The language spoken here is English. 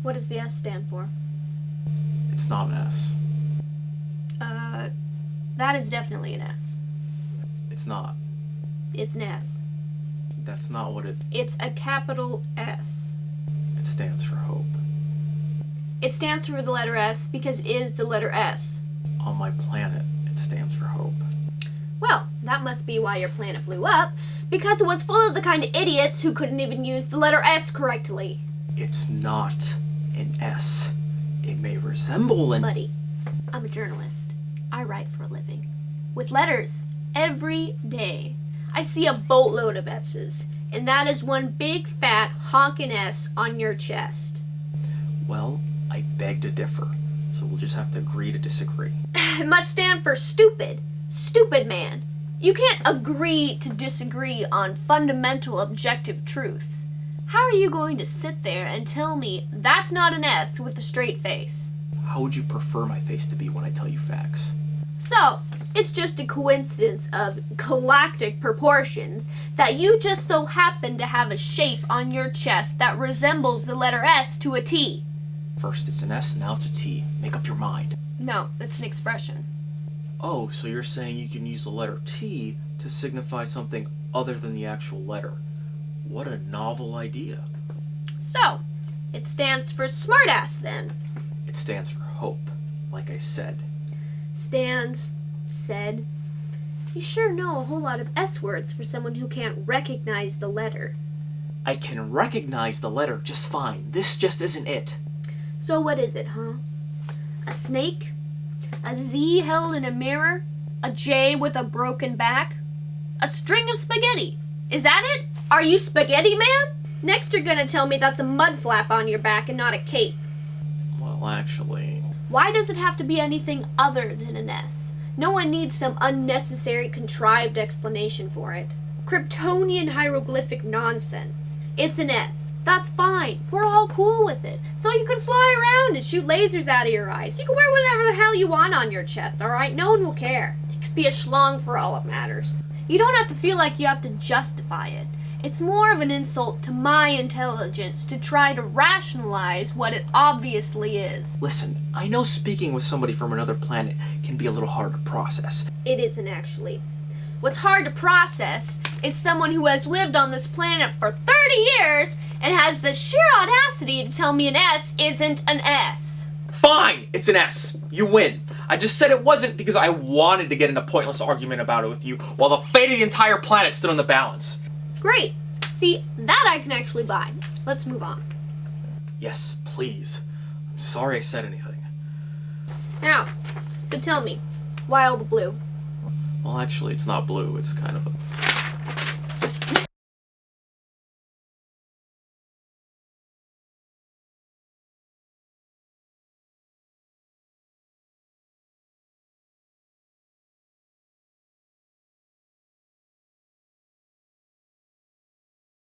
What does the S stand for? It's not an S. That is definitely an S. It's not. It's an S. That's not what it... It's a capital S. It stands for hope. It stands for the letter S because it is the letter S. On my planet, it stands for hope. Well, that must be why your planet blew up, because it was full of the kind of idiots who couldn't even use the letter S correctly. It's not an S. It may resemble an... Buddy, I'm a journalist. I write for a living. With letters. Every day. I see a boatload of S's, and that is one big fat honkin' S on your chest. Well, I beg to differ, so we'll just have to agree to disagree. It must stand for stupid. Stupid man. You can't agree to disagree on fundamental objective truths. How are you going to sit there and tell me that's not an S with a straight face? How would you prefer my face to be when I tell you facts? So, it's just a coincidence of galactic proportions that you just so happen to have a shape on your chest that resembles the letter S to a T. First it's an S, now it's a T. Make up your mind. No, it's an expression. Oh, so you're saying you can use the letter T to signify something other than the actual letter. What a novel idea. So, it stands for smartass then. It stands for hope, like I said. Stands, said. You sure know a whole lot of S words for someone who can't recognize the letter. I can recognize the letter just fine. This just isn't it. So what is it, huh? A snake? A Z held in a mirror? A J with a broken back? A string of spaghetti? Is that it? Are you Spaghetti Man? Next you're gonna tell me that's a mud flap on your back and not a cape. Well, actually... Why does it have to be anything other than an S? No one needs some unnecessary, contrived explanation for it. Kryptonian hieroglyphic nonsense. It's an S. That's fine. We're all cool with it. So you can fly around and shoot lasers out of your eyes. You can wear whatever the hell you want on your chest, alright? No one will care. You could be a schlong for all it matters. You don't have to feel like you have to justify it. It's more of an insult to my intelligence to try to rationalize what it obviously is. Listen, I know speaking with somebody from another planet can be a little hard to process. It isn't actually. What's hard to process is someone who has lived on this planet for 30 years and has the sheer audacity to tell me an S isn't an S. Fine! It's an S. You win. I just said it wasn't because I wanted to get in a pointless argument about it with you while the fate of the entire planet stood on the balance. Great. See, that I can actually buy. Let's move on. Yes, please. I'm sorry I said anything. Now, so tell me, why all the blue? Well, actually, it's not blue. It's kind of a...